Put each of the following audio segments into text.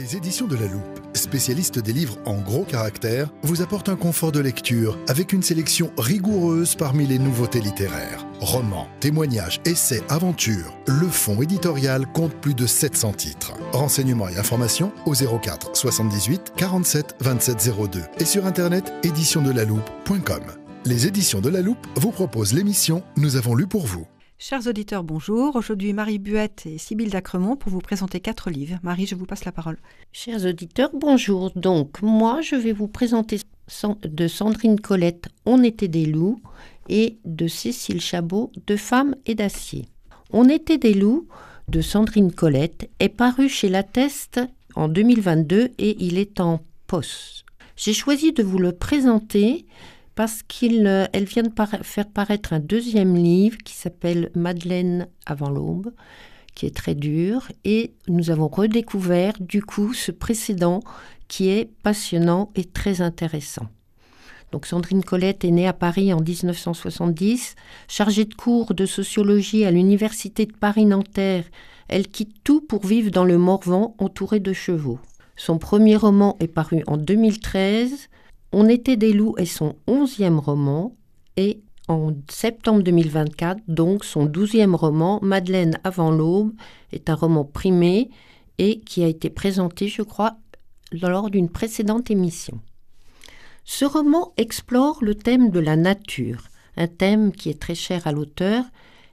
Les éditions de La Loupe, spécialistes des livres en gros caractères, vous apportent un confort de lecture avec une sélection rigoureuse parmi les nouveautés littéraires. Romans, témoignages, essais, aventures, le fonds éditorial compte plus de 700 titres. Renseignements et informations au 04 78 47 27 02 et sur internet éditionsdelaloupe.com. Les éditions de La Loupe vous proposent l'émission Nous avons lu pour vous. Chers auditeurs, bonjour. Aujourd'hui, Marie Buette et Sybille Dacremont pour vous présenter 4 livres. Marie, je vous passe la parole. Chers auditeurs, bonjour. Donc, moi, je vais vous présenter de Sandrine Colette, On était des loups, et de Cécile Chabot, De femmes et d'acier. On était des loups, de Sandrine Colette, est paru chez L'Atteste en 2022 et il est en poste. J'ai choisi de vous le présenter parce qu'elle vient de faire paraître un deuxième livre qui s'appelle Madeleine avant l'aube, qui est très dur, et nous avons redécouvert du coup ce précédent qui est passionnant et très intéressant. Donc Sandrine Colette est née à Paris en 1970, chargée de cours de sociologie à l'université de Paris-Nanterre. Elle quitte tout pour vivre dans le Morvan entourée de chevaux. Son premier roman est paru en 2013. On était des loups est son 11e roman, et en septembre 2024, donc son 12e roman, Madeleine avant l'aube, est un roman primé et qui a été présenté, je crois, lors d'une précédente émission. Ce roman explore le thème de la nature, un thème qui est très cher à l'auteur,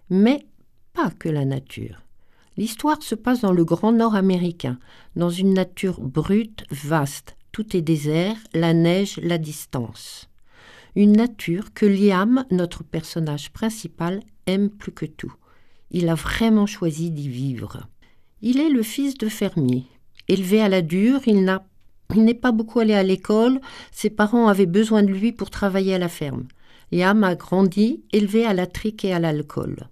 mais pas que la nature. L'histoire se passe dans le Grand Nord américain, dans une nature brute, vaste. Tout est désert, la neige, la distance. Une nature que Liam, notre personnage principal, aime plus que tout. Il a vraiment choisi d'y vivre. Il est le fils de fermier. Élevé à la dure, il n'est pas beaucoup allé à l'école. Ses parents avaient besoin de lui pour travailler à la ferme. Liam a grandi, élevé à la trique et à l'alcool.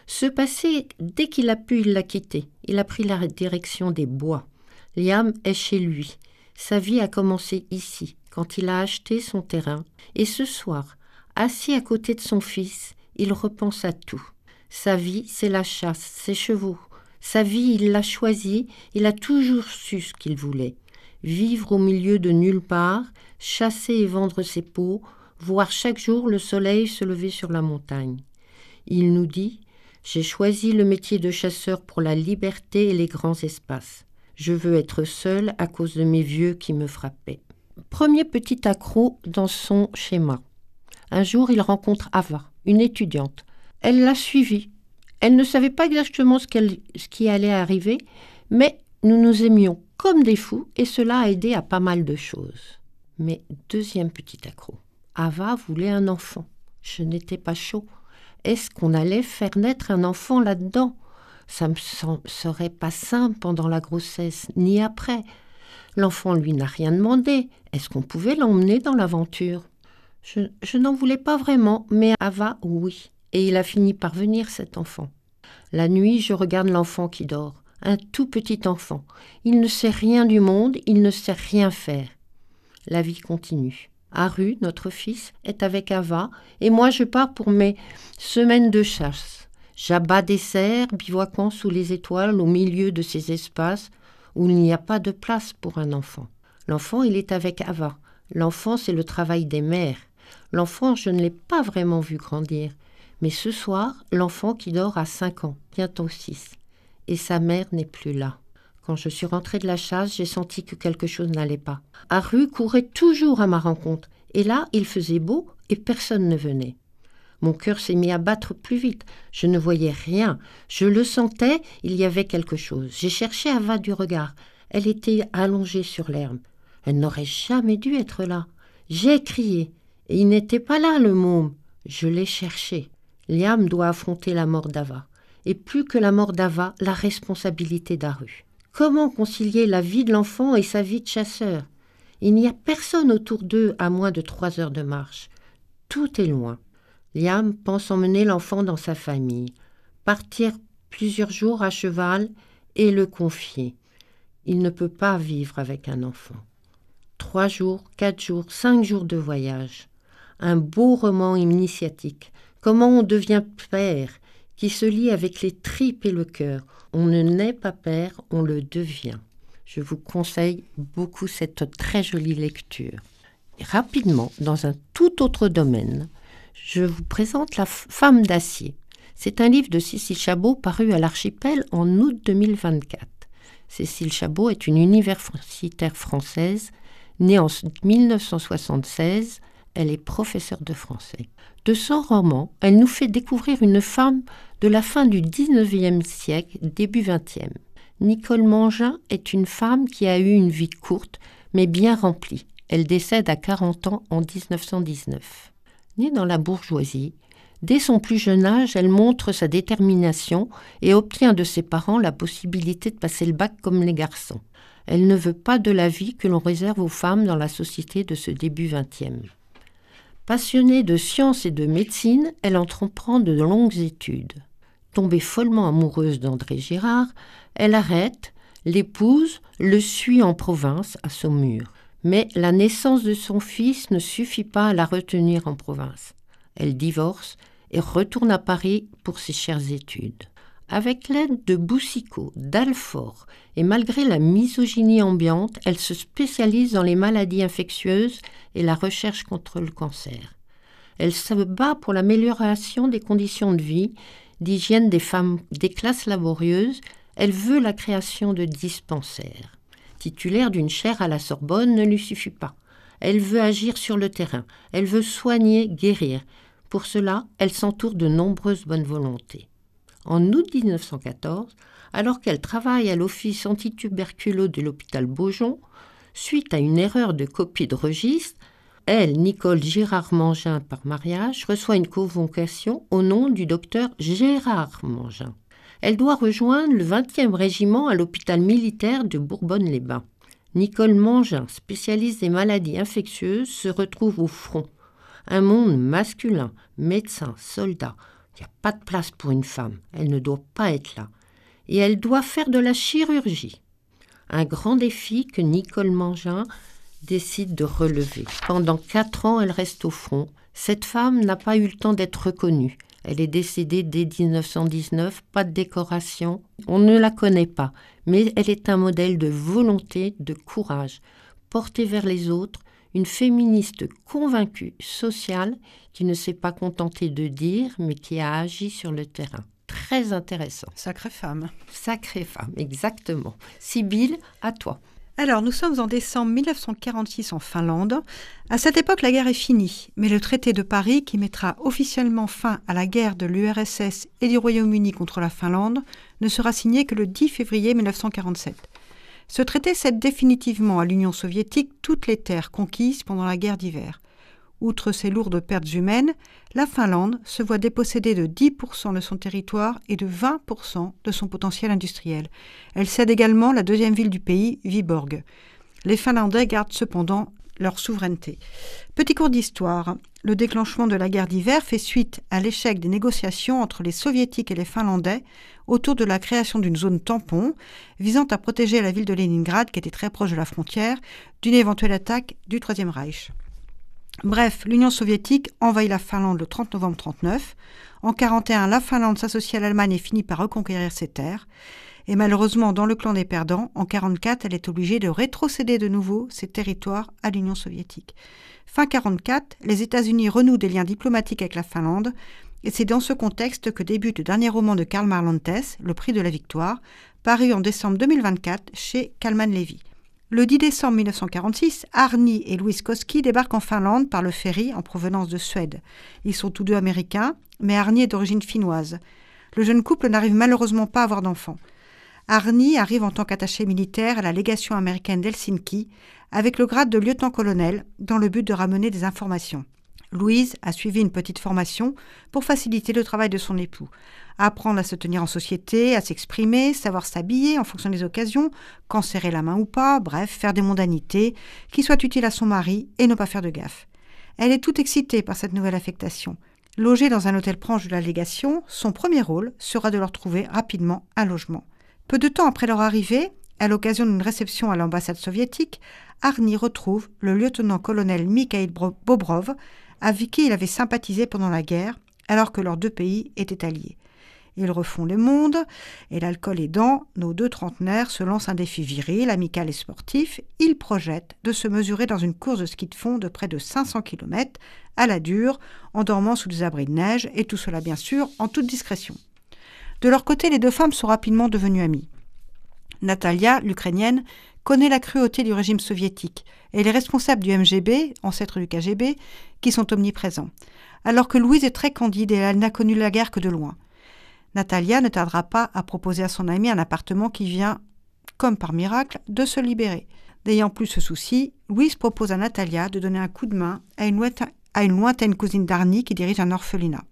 Ce passé, dès qu'il a pu, il l'a quitté. Il a pris la direction des bois. Liam est chez lui. Sa vie a commencé ici, quand il a acheté son terrain. Et ce soir, assis à côté de son fils, il repense à tout. Sa vie, c'est la chasse, ses chevaux. Sa vie, il l'a choisie, il a toujours su ce qu'il voulait. Vivre au milieu de nulle part, chasser et vendre ses peaux, voir chaque jour le soleil se lever sur la montagne. Il nous dit « J'ai choisi le métier de chasseur pour la liberté et les grands espaces. Je veux être seul à cause de mes vieux qui me frappaient. » Premier petit accroc dans son schéma. Un jour, il rencontre Ava, une étudiante. Elle l'a suivi. Elle ne savait pas exactement ce qui allait arriver, mais nous nous aimions comme des fous et cela a aidé à pas mal de choses. Mais deuxième petit accroc. Ava voulait un enfant. Je n'étais pas chaud. Est-ce qu'on allait faire naître un enfant là-dedans ? Ça me serait pas simple pendant la grossesse, ni après. L'enfant, lui, n'a rien demandé. Est-ce qu'on pouvait l'emmener dans l'aventure ? Je n'en voulais pas vraiment, mais Ava, oui. Et il a fini par venir, cet enfant. La nuit, je regarde l'enfant qui dort. Un tout petit enfant. Il ne sait rien du monde, il ne sait rien faire. La vie continue. Aru, notre fils, est avec Ava, et moi, je pars pour mes semaines de chasse. J'abats des cerfs, bivouaquant sous les étoiles au milieu de ces espaces où il n'y a pas de place pour un enfant. L'enfant, il est avec Ava. L'enfant, c'est le travail des mères. L'enfant, je ne l'ai pas vraiment vu grandir. Mais ce soir, l'enfant qui dort a 5 ans, bientôt 6. Et sa mère n'est plus là. Quand je suis rentrée de la chasse, j'ai senti que quelque chose n'allait pas. Aru courait toujours à ma rencontre. Et là, il faisait beau et personne ne venait. Mon cœur s'est mis à battre plus vite. Je ne voyais rien. Je le sentais, il y avait quelque chose. J'ai cherché Ava du regard. Elle était allongée sur l'herbe. Elle n'aurait jamais dû être là. J'ai crié. Et il n'était pas là, le môme. Je l'ai cherché. Liam doit affronter la mort d'Ava. Et plus que la mort d'Ava, la responsabilité d'Aru. Comment concilier la vie de l'enfant et sa vie de chasseur ? Il n'y a personne autour d'eux à moins de 3 heures de marche. Tout est loin. Liam pense emmener l'enfant dans sa famille, partir plusieurs jours à cheval et le confier. Il ne peut pas vivre avec un enfant. 3 jours, 4 jours, 5 jours de voyage. Un beau roman initiatique. Comment on devient père, qui se lie avec les tripes et le cœur. On ne naît pas père, on le devient. Je vous conseille beaucoup cette très jolie lecture. Et rapidement, dans un tout autre domaine, je vous présente La femme d'acier. C'est un livre de Cécile Chabot paru à l'Archipel en août 2024. Cécile Chabot est une universitaire française, née en 1976. Elle est professeure de français. De son roman, elle nous fait découvrir une femme de la fin du 19e siècle, début 20e. Nicole Mangin est une femme qui a eu une vie courte, mais bien remplie. Elle décède à 40 ans en 1919. Née dans la bourgeoisie, dès son plus jeune âge, elle montre sa détermination et obtient de ses parents la possibilité de passer le bac comme les garçons. Elle ne veut pas de la vie que l'on réserve aux femmes dans la société de ce début 20e. Passionnée de sciences et de médecine, elle entreprend de longues études. Tombée follement amoureuse d'André Girard, elle arrête, l'épouse, le suit en province, à Saumur. Mais la naissance de son fils ne suffit pas à la retenir en province. Elle divorce et retourne à Paris pour ses chères études. Avec l'aide de Boucicaut, d'Alfort et malgré la misogynie ambiante, elle se spécialise dans les maladies infectieuses et la recherche contre le cancer. Elle se bat pour l'amélioration des conditions de vie, d'hygiène des femmes des classes laborieuses. Elle veut la création de dispensaires. Titulaire d'une chaire à la Sorbonne ne lui suffit pas. Elle veut agir sur le terrain. Elle veut soigner, guérir. Pour cela, elle s'entoure de nombreuses bonnes volontés. En août 1914, alors qu'elle travaille à l'office antituberculeux de l'hôpital Beaujon, suite à une erreur de copie de registre, elle, Nicole Girard-Mangin par mariage, reçoit une convocation au nom du docteur Gérard Mangin. Elle doit rejoindre le 20e régiment à l'hôpital militaire de Bourbonne-les-Bains. Nicole Mangin, spécialiste des maladies infectieuses, se retrouve au front. Un monde masculin, médecin, soldat. Il n'y a pas de place pour une femme. Elle ne doit pas être là. Et elle doit faire de la chirurgie. Un grand défi que Nicole Mangin décide de relever. Pendant 4 ans, elle reste au front. Cette femme n'a pas eu le temps d'être reconnue. Elle est décédée dès 1919, pas de décoration. On ne la connaît pas, mais elle est un modèle de volonté, de courage, portée vers les autres, une féministe convaincue, sociale, qui ne s'est pas contentée de dire, mais qui a agi sur le terrain. Très intéressant. Sacrée femme. Sacrée femme, exactement. Sibylle, à toi. Alors, nous sommes en décembre 1946 en Finlande. À cette époque, la guerre est finie, mais le traité de Paris, qui mettra officiellement fin à la guerre de l'URSS et du Royaume-Uni contre la Finlande, ne sera signé que le 10 février 1947. Ce traité cède définitivement à l'Union soviétique toutes les terres conquises pendant la guerre d'hiver. Outre ces lourdes pertes humaines, la Finlande se voit dépossédée de 10% de son territoire et de 20% de son potentiel industriel. Elle cède également la deuxième ville du pays, Viborg. Les Finlandais gardent cependant leur souveraineté. Petit cours d'histoire. Le déclenchement de la guerre d'hiver fait suite à l'échec des négociations entre les Soviétiques et les Finlandais autour de la création d'une zone tampon visant à protéger la ville de Leningrad, qui était très proche de la frontière, d'une éventuelle attaque du Troisième Reich. Bref, l'Union soviétique envahit la Finlande le 30 novembre 1939. En 1941, la Finlande s'associe à l'Allemagne et finit par reconquérir ses terres. Et malheureusement, dans le clan des perdants, en 1944, elle est obligée de rétrocéder de nouveau ses territoires à l'Union soviétique. Fin 1944, les États-Unis renouent des liens diplomatiques avec la Finlande, et c'est dans ce contexte que débute le dernier roman de Karl Marlantes, Le Prix de la Victoire, paru en décembre 2024 chez Kalman Levy. Le 10 décembre 1946, Arni et Louis Koski débarquent en Finlande par le ferry en provenance de Suède. Ils sont tous deux américains, mais Arni est d'origine finnoise. Le jeune couple n'arrive malheureusement pas à avoir d'enfants. Arni arrive en tant qu'attaché militaire à la légation américaine d'Helsinki avec le grade de lieutenant-colonel dans le but de ramener des informations. Louise a suivi une petite formation pour faciliter le travail de son époux. Apprendre à se tenir en société, à s'exprimer, savoir s'habiller en fonction des occasions, quand serrer la main ou pas, bref, faire des mondanités qui soient utiles à son mari et ne pas faire de gaffe. Elle est toute excitée par cette nouvelle affectation. Logée dans un hôtel proche de la légation, son premier rôle sera de leur trouver rapidement un logement. Peu de temps après leur arrivée, à l'occasion d'une réception à l'ambassade soviétique, Arni retrouve le lieutenant-colonel Mikhail Bobrov, avec qui il avait sympathisé pendant la guerre, alors que leurs deux pays étaient alliés. Ils refont le monde, et l'alcool aidant, nos deux trentenaires se lancent un défi viril, amical et sportif. Ils projettent de se mesurer dans une course de ski de fond de près de 500 km, à la dure, en dormant sous des abris de neige, et tout cela bien sûr en toute discrétion. De leur côté, les deux femmes sont rapidement devenues amies. Natalia, l'Ukrainienne, connaît la cruauté du régime soviétique et les responsables du MGB, ancêtre du KGB, qui sont omniprésents. Alors que Louise est très candide et elle n'a connu la guerre que de loin. Natalia ne tardera pas à proposer à son amie un appartement qui vient, comme par miracle, de se libérer. N'ayant plus ce souci, Louise propose à Natalia de donner un coup de main à une lointaine cousine d'Arnie qui dirige un orphelinat.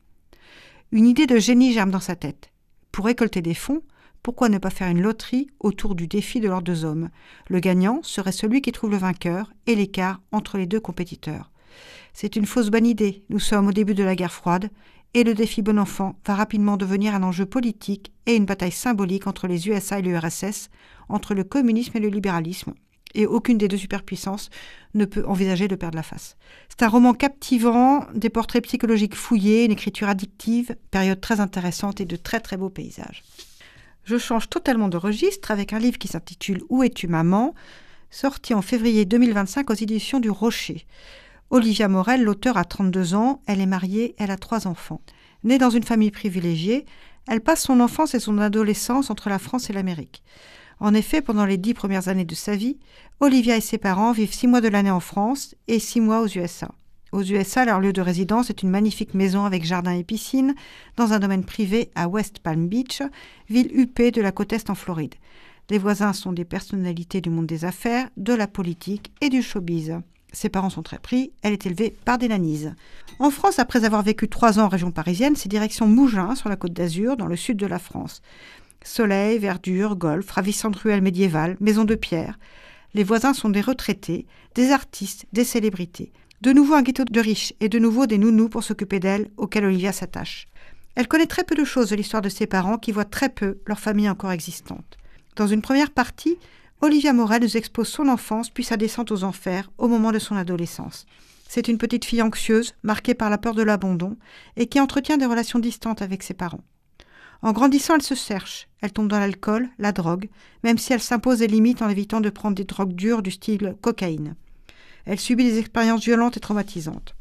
Une idée de génie germe dans sa tête. Pour récolter des fonds, pourquoi ne pas faire une loterie autour du défi de leurs deux hommes ? Le gagnant serait celui qui trouve le vainqueur et l'écart entre les deux compétiteurs. C'est une fausse bonne idée, nous sommes au début de la guerre froide, et le défi bon enfant va rapidement devenir un enjeu politique et une bataille symbolique entre les USA et l'URSS, entre le communisme et le libéralisme, et aucune des deux superpuissances ne peut envisager de perdre la face. C'est un roman captivant, des portraits psychologiques fouillés, une écriture addictive, période très intéressante et de très très beaux paysages. Je change totalement de registre avec un livre qui s'intitule « Où es-tu maman ?», sorti en février 2025 aux éditions du Rocher. Olivia Morel, l'auteure, a 32 ans, elle est mariée, elle a 3 enfants. Née dans une famille privilégiée, elle passe son enfance et son adolescence entre la France et l'Amérique. En effet, pendant les 10 premières années de sa vie, Olivia et ses parents vivent 6 mois de l'année en France et 6 mois aux USA. Aux USA, leur lieu de résidence est une magnifique maison avec jardin et piscine dans un domaine privé à West Palm Beach, ville huppée de la côte Est en Floride. Les voisins sont des personnalités du monde des affaires, de la politique et du showbiz. Ses parents sont très pris, elle est élevée par des nannies. En France, après avoir vécu 3 ans en région parisienne, c'est direction Mougins, sur la côte d'Azur, dans le sud de la France. Soleil, verdure, golf, ravissante ruelle médiévale, maison de pierre. Les voisins sont des retraités, des artistes, des célébrités. De nouveau un ghetto de riches et de nouveau des nounous pour s'occuper d'elle, auxquels Olivia s'attache. Elle connaît très peu de choses de l'histoire de ses parents qui voient très peu leur famille encore existante. Dans une première partie, Olivia Morel nous expose son enfance puis sa descente aux enfers au moment de son adolescence. C'est une petite fille anxieuse, marquée par la peur de l'abandon et qui entretient des relations distantes avec ses parents. En grandissant, elle se cherche. Elle tombe dans l'alcool, la drogue, même si elle s'impose des limites en évitant de prendre des drogues dures du style cocaïne. Elle subit des expériences violentes et traumatisantes.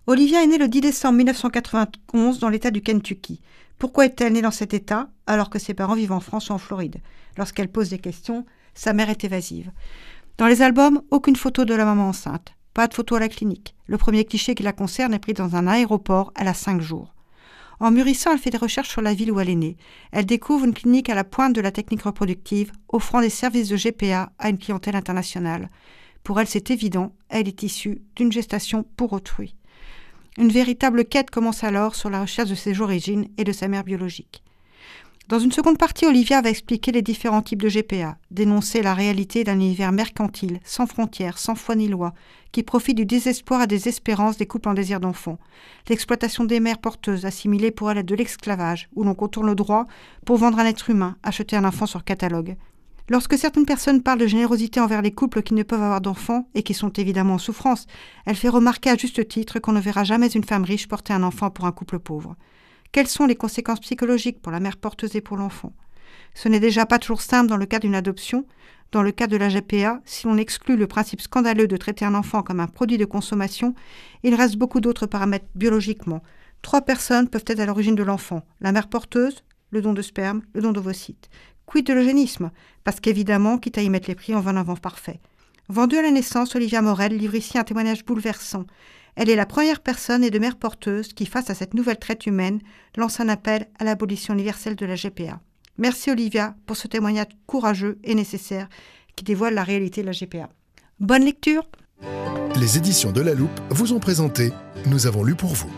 Olivia est née le 10 décembre 1991 dans l'État du Kentucky. Pourquoi est-elle née dans cet État alors que ses parents vivent en France ou en Floride ? Lorsqu'elle pose des questions, sa mère est évasive. Dans les albums, aucune photo de la maman enceinte. Pas de photo à la clinique. Le premier cliché qui la concerne est pris dans un aéroport, elle a 5 jours. En mûrissant, elle fait des recherches sur la ville où elle est née. Elle découvre une clinique à la pointe de la technique reproductive, offrant des services de GPA à une clientèle internationale. Pour elle, c'est évident, elle est issue d'une gestation pour autrui. Une véritable quête commence alors sur la recherche de ses origines et de sa mère biologique. Dans une seconde partie, Olivia va expliquer les différents types de GPA, dénoncer la réalité d'un univers mercantile, sans frontières, sans foi ni loi, qui profite du désespoir et des espérances des couples en désir d'enfant. L'exploitation des mères porteuses, assimilée pour elle à de l'esclavage, où l'on contourne le droit pour vendre un être humain, acheter un enfant sur catalogue. Lorsque certaines personnes parlent de générosité envers les couples qui ne peuvent avoir d'enfants et qui sont évidemment en souffrance, elle fait remarquer à juste titre qu'on ne verra jamais une femme riche porter un enfant pour un couple pauvre. Quelles sont les conséquences psychologiques pour la mère porteuse et pour l'enfant ? Ce n'est déjà pas toujours simple dans le cas d'une adoption. Dans le cas de la GPA, si l'on exclut le principe scandaleux de traiter un enfant comme un produit de consommation, il reste beaucoup d'autres paramètres biologiquement. 3 personnes peuvent être à l'origine de l'enfant. La mère porteuse, le don de sperme, le don d'ovocytes. Quid de l'eugénisme ? Parce qu'évidemment, quitte à y mettre les prix, on veut un enfant parfait. Vendue à la naissance, Olivia Morel livre ici un témoignage bouleversant. Elle est la première personne et de mère porteuse qui, face à cette nouvelle traite humaine, lance un appel à l'abolition universelle de la GPA. Merci Olivia pour ce témoignage courageux et nécessaire qui dévoile la réalité de la GPA. Bonne lecture ! Les éditions de La Loupe vous ont présenté « Nous avons lu pour vous ».